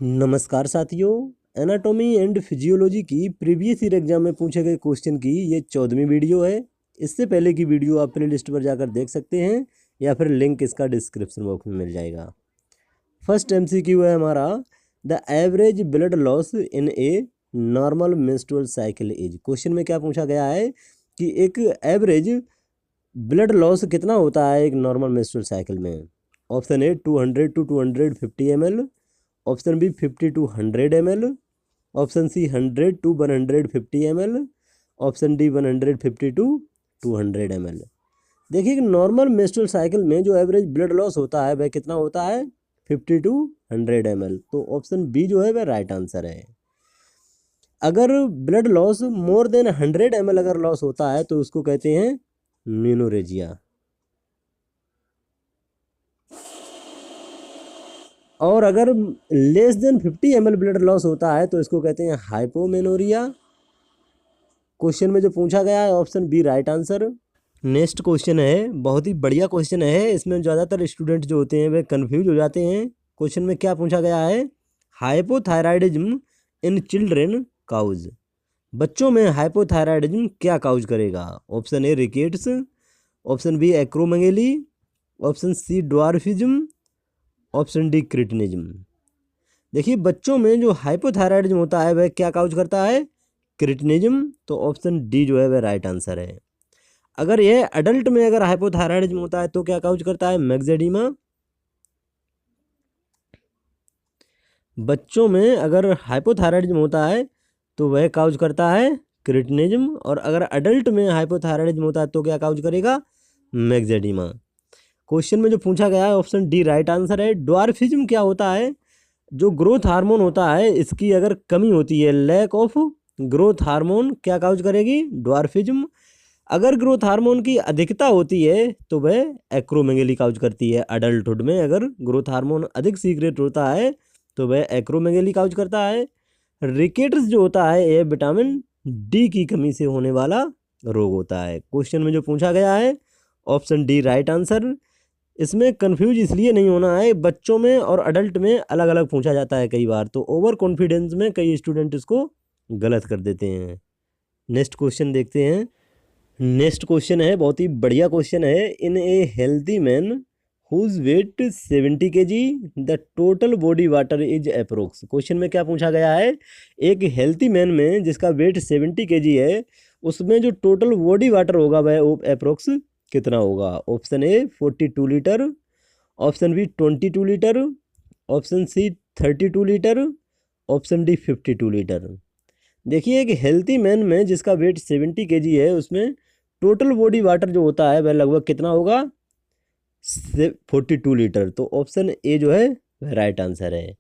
नमस्कार साथियों। Anatomy and physiology की प्रीवियस ईयर एग्जाम में पूछे गए क्वेश्चन की ये 14वीं वीडियो है। इससे पहले की वीडियो आप प्ले लिस्ट पर जाकर देख सकते हैं या फिर लिंक इसका डिस्क्रिप्शन बॉक्स में मिल जाएगा। फर्स्ट एमसीक्यू है हमारा, the average blood loss in a normal menstrual cycle is. Question में क्या पूछा गया है कि एक एवरेज ब्लड लॉस कितना होता है एक नॉर्मल मेंस्ट्रुअल साइकिल में। Option A 200 to 250 ml, option B 50 to 100 ml, option C 100 to 150 ml, option D 150 to 200 ml। देखिए कि नॉर्मल मेंस्ट्रुअल साइकिल में जो एवरेज ब्लड लॉस होता है वह कितना होता है 50 to 100 ml। तो ऑप्शन बी जो है वह राइट आंसर है। अगर blood loss more than 100 ml अगर लॉस होता है तो उसको कहते हैं मेनोरेजिया, और अगर less than 50 ml blood loss होता है तो इसको कहते हैं हाइपोमेनोरिया। क्वेश्चन में जो पूछा गया है option B right answer. Next question है, बहुत ही बढ़िया क्वेश्चन है। इसमें ज़्यादातर स्टूडेंट जो होते हैं वे कंफ्यूज हो जाते हैं। क्वेश्चन में क्या पूछा गया है, हाइपोथायराइडिज्म इन चिल्ड्रेन काउज। बच्चों में हाइपोथायराइडिज्म क्या काउज करेगा। Option A rickets, option B acromegaly, option C dwarfism, option D cretinism. देखिए बच्चों में जो हाइपोथायराइडिज्म होता है वह क्या काउज करता है, क्रिटिनिज्म। तो ऑप्शन डी जो है वह राइट आंसर है। अगर यह अडल्ट में अगर हाइपोथायराइडिज्म होता है तो क्या काउज करता है, मैक्सेडीमा। बच्चों में अगर हाइपोथायराइडिज्म होता है तो वह काउज करता है क्रिटिनिज्म, और अगर अडल्ट में हाइपोथायराइडिज्म होता है तो क्या काउज करेगा, मैक्सेडीमा। क्वेश्चन में जो पूछा गया है ऑप्शन डी राइट आंसर है। ड्वार्फिज्म क्या होता है, जो ग्रोथ हार्मोन होता है इसकी अगर कमी होती है, लैक ऑफ ग्रोथ हार्मोन क्या काउज करेगी, ड्वार्फिज्म। अगर ग्रोथ हार्मोन की अधिकता होती है तो वह एक्रोमेगेली काउज करती है। अडल्टहुड में अगर ग्रोथ हार्मोन अधिक सीक्रेट होता है तो वह एक्रोमेगेली काउज करता है। रिकेट्स जो होता है यह विटामिन डी की कमी से होने वाला रोग होता है। क्वेश्चन में जो पूछा गया है ऑप्शन डी राइट आंसर। इसमें कंफ्यूज इसलिए नहीं होना है, बच्चों में और अडल्ट में अलग अलग पूछा जाता है कई बार, तो ओवर कॉन्फिडेंस में कई स्टूडेंट इसको गलत कर देते हैं। नेक्स्ट क्वेश्चन देखते हैं। नेक्स्ट क्वेश्चन है, बहुत ही बढ़िया क्वेश्चन है। In a healthy man whose weight 70 kg the total body water is approx. Question में क्या पूछा गया है, एक हेल्थी मैन में जिसका वेट 70 kg है उसमें जो टोटल बॉडी वाटर होगा वह अप्रोक्स कितना होगा। Option A 42 litre, option B 22 litre, option C 32 litre, option D 52 litre. देखिए एक हेल्थी मैन में जिसका वेट 70 kg है उसमें टोटल बॉडी वाटर जो होता है वह लगभग कितना होगा, 42 लीटर। तो ऑप्शन ए जो है वह राइट आंसर है।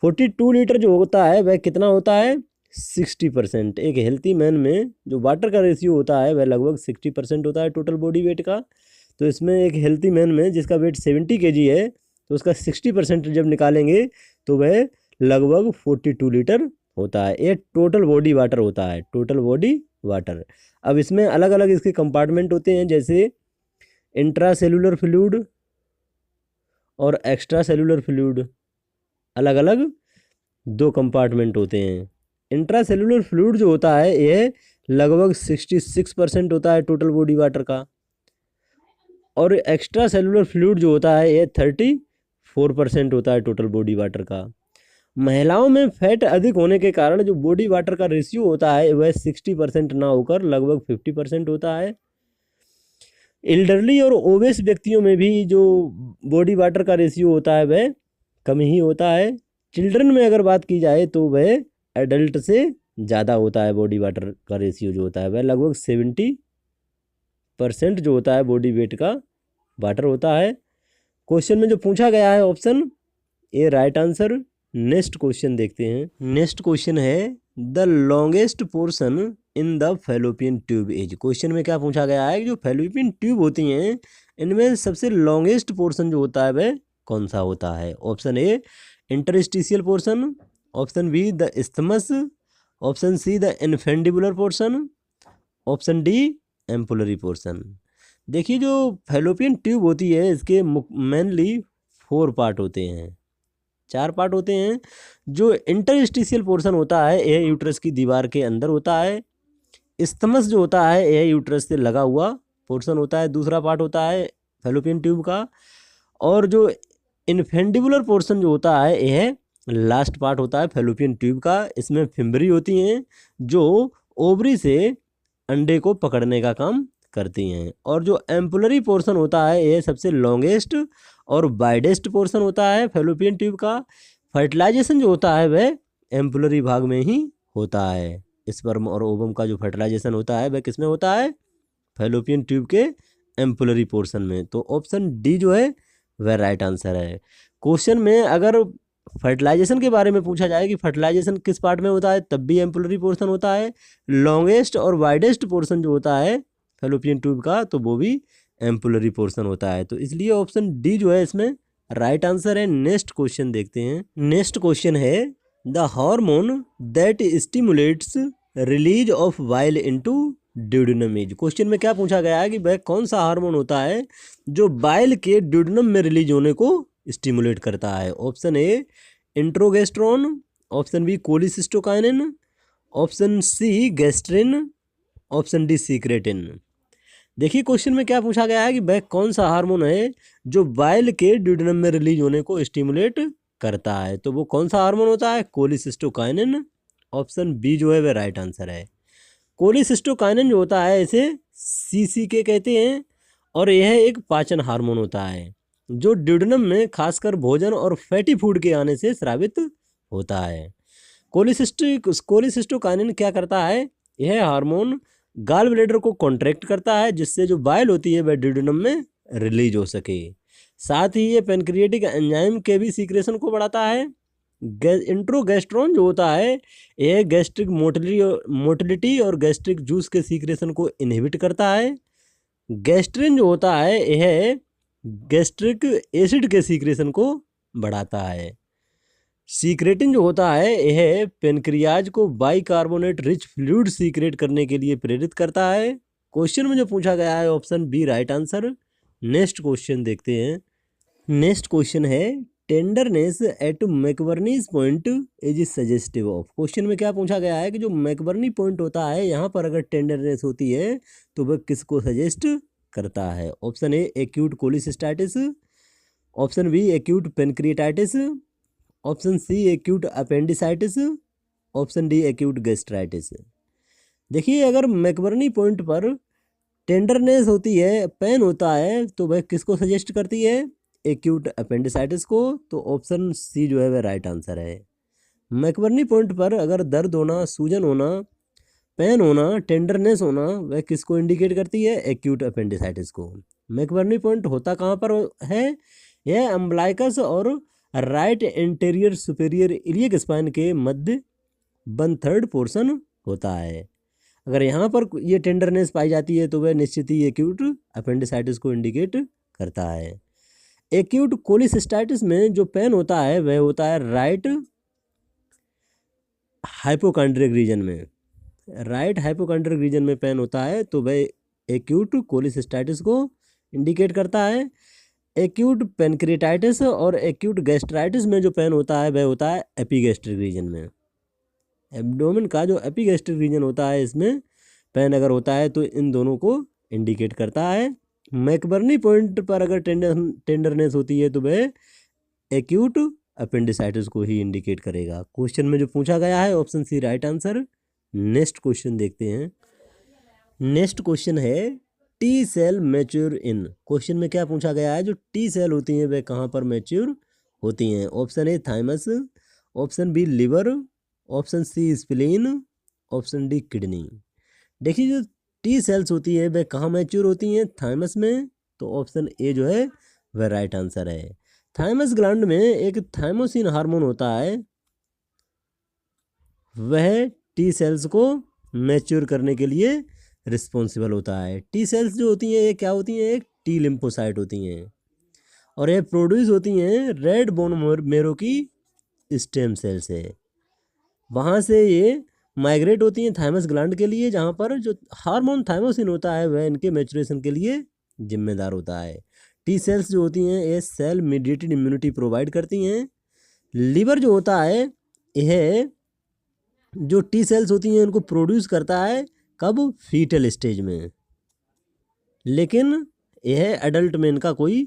42 लीटर जो होता है वह कितना होता है, 60%। एक हेल्थी मैन में जो वाटर का रेशियो होता है वह लगभग 60% होता है टोटल बॉडी वेट का। तो इसमें एक हेल्थी मैन में जिसका वेट 70 kg है तो उसका 60% जब निकालेंगे तो वह लगभग 42 लीटर होता है। ये टोटल बॉडी वाटर होता है, टोटल बॉडी वाटर। अब इसमें अलग अलग इसके कंपार्टमेंट होते हैं, जैसे इंट्रा सेलुलर फ्लूइड और एक्स्ट्रा सेलुलर फ्लूइड, अलग अलग दो कंपार्टमेंट होते हैं। इंट्रा सेलुलर फ्लूइड जो होता है यह लगभग 66% होता है टोटल बॉडी वाटर का, और एक्स्ट्रा सेलुलर फ्लूइड जो होता है यह 34% होता है टोटल बॉडी वाटर का। महिलाओं में फैट अधिक होने के कारण जो बॉडी वाटर का रेशियो होता है वह 60% ना होकर लगभग 50% होता है। एल्डरली और ओबेस व्यक्तियों में भी जो बॉडी वाटर का रेशियो होता है वह कम ही होता है। चिल्ड्रन में अगर बात की जाए तो वह एडल्ट से ज़्यादा होता है, बॉडी वाटर का रेशियो जो होता है वह लगभग 70% जो होता है बॉडी वेट का वाटर होता है। क्वेश्चन में जो पूछा गया है option A right answer. Next question देखते हैं। नेक्स्ट क्वेश्चन है, the longest portion in the fallopian tube is. Question में क्या पूछा गया है, जो फैलोपियन ट्यूब होती हैं इनमें सबसे लॉन्गेस्ट पोर्शन जो होता है वह कौन सा होता है। Option A interstitial portion, option B the isthmus, option C the infundibular portion, option D ampullary portion. देखिए जो फैलोपियन ट्यूब होती है इसके मेनली 4 पार्ट होते हैं, 4 पार्ट होते हैं। जो इंटरस्टिशियल पोर्शन होता है यह यूट्रस की दीवार के अंदर होता है। इस्थमस जो होता है यह यूट्रस से लगा हुआ पोर्शन होता है। दूसरा पार्ट होता है फैलोपियन ट्यूब का। और जो इन्फेंडिबुलर पोर्शन जो होता है यह लास्ट पार्ट होता है फैलोपियन ट्यूब का। इसमें फिम्बरी होती हैं जो ओवरी से अंडे को पकड़ने का काम करती हैं। और जो एम्पुलरी पोर्शन होता है यह सबसे लॉन्गेस्ट और वाइडेस्ट पोर्शन होता है फैलोपियन ट्यूब का। फर्टिलाइजेशन जो होता है वह एम्पुलरी भाग में ही होता है। स्पर्म और ओवम का जो फर्टिलाइजेशन होता है वह किसमें होता है? फैलोपियन ट्यूब के एम्पुलरी पोर्शन में। तो ऑप्शन डी जो है वह राइट आंसर है। क्वेश्चन में अगर फर्टिलाइजेशन के बारे में पूछा जाए कि फर्टिलाइजेशन किस पार्ट में होता है, तब भी एम्पुलरी पोर्शन होता है। लॉन्गेस्ट और वाइडेस्ट पोर्शन जो होता है फैलोपियन ट्यूब का तो वो भी एम्पुलरी पोर्शन होता है। तो इसलिए ऑप्शन डी जो है इसमें राइट आंसर है। नेक्स्ट क्वेश्चन देखते हैं। नेक्स्ट क्वेश्चन है the hormone that stimulates release of bile into duodenum is. Question में क्या पूछा गया है कि वह कौन सा हार्मोन होता है जो बाइल के ड्यूडेनम में रिलीज होने को स्टिमुलेट करता है। Option A enterogastrone, option B cholecystokinin, option C gastrin, option D secretin. देखिए क्वेश्चन में क्या पूछा गया है कि वह कौन सा हार्मोन है जो बाइल के ड्यूडेनम में रिलीज होने को स्टिमुलेट करता है। तो वो कौन सा हार्मोन होता है? कोलिसिस्टोकाइनिन। ऑप्शन बी जो है वह राइट आंसर है। कोलिसिस्टोकाइनिन जो होता है इसे सीसीके कहते हैं और यह एक पाचन हार्मोन होता है जो ड्यूडेनम में खासकर भोजन और फैटी फूड के आने से स्रावित होता है। कोलिसिस्टोकाइनिन क्या करता है? यह हार्मोन गाल ब्लैडर को कॉन्ट्रैक्ट करता है जिससे जो बाइल होती है वह ड्यूडेनम में रिलीज हो सके। साथ ही ये पेनक्रिएटिक एंजाइम के भी सीक्रेशन को बढ़ाता है। इंट्रोगेस्ट्रॉन जो होता है यह गैस्ट्रिक मोटिलिटी और गैस्ट्रिक जूस के सीक्रेशन को इनहिबिट करता है। गैस्ट्रिन जो होता है यह गैस्ट्रिक एसिड के सीक्रेशन को बढ़ाता है। सीक्रेटिन जो होता है यह पेनक्रियाज को बाइकार्बोनेट रिच फ्लूइड सीक्रेट करने के लिए प्रेरित करता है। क्वेश्चन में जो पूछा गया है option B right answer. Next question देखते हैं। नेक्स्ट क्वेश्चन है tenderness at McBurney's point is suggestive of. Question में क्या पूछा गया है कि जो मैकबर्नी पॉइंट होता है यहाँ पर अगर टेंडरनेस होती है तो वह किसको सजेस्ट करता है। Option A acute cholecystitis, option B acute pancreatitis, option C acute appendicitis, option D acute gastritis. देखिए अगर मैकबर्नी पॉइंट पर टेंडरनेस होती है, पेन होता है, तो वह किसको सजेस्ट करती है? एक्यूट अपेंडिसाइटिस को। तो ऑप्शन सी जो है वह राइट आंसर है। मैकबर्नी पॉइंट पर अगर दर्द होना, सूजन होना, पेन होना, टेंडरनेस होना, वह किसको इंडिकेट करती है? एक्यूट अपेंडिसाइटिस को। मैकबर्नी पॉइंट होता कहाँ पर है? यह अम्बलाइकस और right anterior superior iliac spine के मध्य 1/3 पोर्शन होता है। अगर यहाँ पर ये टेंडरनेस पाई जाती है तो वह निश्चित ही एक्यूट अपेंडिसाइटिस को इंडिकेट करता है। एक्यूट कोलिसिस्टाइटिस में जो पेन होता है वह होता है राइट हाइपोकॉन्ड्रियक रीजन में। राइट हाइपोकॉन्ड्रियक रीजन में पेन होता है तो वह एक्यूट कोलिसिस्टाइटिस को इंडिकेट करता है। एक्यूट पेनक्रिएटाइटिस और एक्यूट गैस्ट्राइटिस में जो पेन होता है वह होता है एपिगैस्ट्रिक रीजन में। एब्डोमेन का जो एपिगैस्ट्रिक रीजन होता है इसमें पेन अगर होता है तो इन दोनों को इंडिकेट करता है। मैकबर्नी पॉइंट पर अगर टेंडरनेस होती है तो वह एक्यूट अपेंडिसाइटिस को ही इंडिकेट करेगा। क्वेश्चन में जो पूछा गया है option C right answer. Next question देखते हैं। नेक्स्ट क्वेश्चन है T cell mature in. Question में क्या पूछा गया है? जो टी सेल होती हैं वह कहाँ पर मैच्योर होती हैं। Option A thymus, option B liver, option C spleen, option D kidney. देखिए जो टी सेल्स होती है वह कहाँ मैच्योर होती हैं? थाइमस में। तो ऑप्शन ए जो है वह राइट आंसर है। थाइमस ग्लैंड में एक थाइमोसिन हार्मोन होता है, वह टी सेल्स को मैच्योर करने के लिए रिस्पॉन्सिबल होता है। टी सेल्स जो होती हैं ये क्या होती हैं? एक टी लिम्फोसाइट होती हैं और ये प्रोड्यूस होती हैं रेड बोन मेरो की स्टेम सेल से। वहाँ से ये माइग्रेट होती हैं थाइमस ग्लैंड के लिए, जहाँ पर जो हार्मोन थाइमोसिन होता है वह इनके मैच्योरेशन के लिए जिम्मेदार होता है। टी सेल्स जो होती हैं ये सेल मीडिएटेड इम्यूनिटी प्रोवाइड करती हैं। लीवर जो होता है यह जो टी सेल्स होती हैं उनको प्रोड्यूस करता है कब? फीटल स्टेज में। लेकिन यह एडल्ट में इनका कोई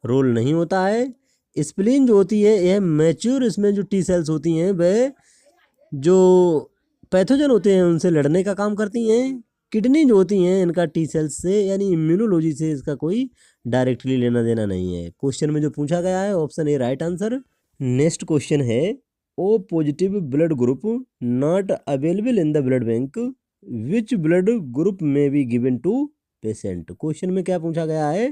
रोल नहीं होता है। स्प्लीन जो होती है यह मैच्योर, इसमें जो टी सेल्स होती हैं वह जो पैथोजन होते हैं उनसे लड़ने का काम करती हैं। किडनी जो होती हैं इनका टी सेल्स से यानी इम्यूनोलॉजी से इसका कोई डायरेक्टली लेना देना नहीं है। क्वेश्चन में जो पूछा गया है option A right answer. Next question है O positive blood group not available in the blood bank, which blood group may be given to patient. Question में क्या पूछा गया है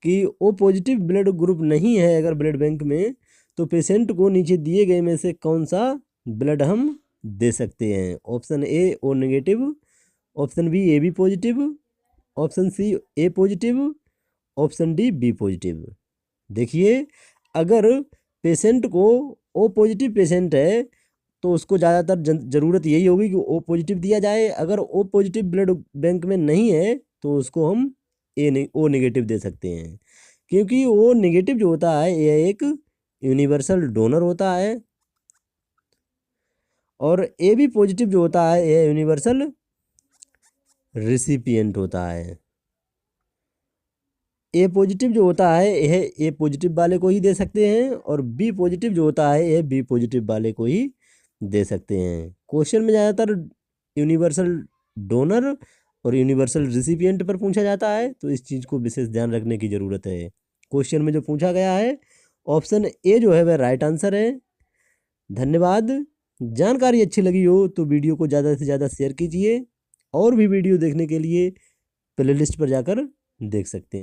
कि ओ पॉजिटिव ब्लड ग्रुप नहीं है अगर ब्लड बैंक में, तो पेशेंट को नीचे दिए गए में से कौन सा ब्लड हम दे सकते हैं। Option A O negative, option B A B positive, option C A positive, option D B positive. देखिए अगर पेशेंट को ओ पॉजिटिव पेशेंट है तो उसको ज़्यादातर ज़रूरत यही होगी कि ओ पॉजिटिव दिया जाए। अगर ओ पॉजिटिव ब्लड बैंक में नहीं है तो उसको हम ओ नेगेटिव दे सकते हैं, क्योंकि ओ नेगेटिव जो होता है यह एक यूनिवर्सल डोनर होता है और ए बी पॉजिटिव जो होता है यह यूनिवर्सल रिसिपिएंट होता है। ए पॉजिटिव जो होता है यह ए पॉजिटिव वाले को ही दे सकते हैं और बी पॉजिटिव जो होता है यह बी पॉजिटिव वाले को ही दे सकते हैं। क्वेश्चन में ज़्यादातर यूनिवर्सल डोनर और यूनिवर्सल रिसिपिएंट पर पूछा जाता है, तो इस चीज़ को विशेष ध्यान रखने की ज़रूरत है। क्वेश्चन में जो पूछा गया है ऑप्शन ए जो है वह राइट आंसर है। धन्यवाद। जानकारी अच्छी लगी हो तो वीडियो को ज़्यादा से ज़्यादा शेयर कीजिए और भी वीडियो देखने के लिए प्लेलिस्ट पर जाकर देख सकते हैं।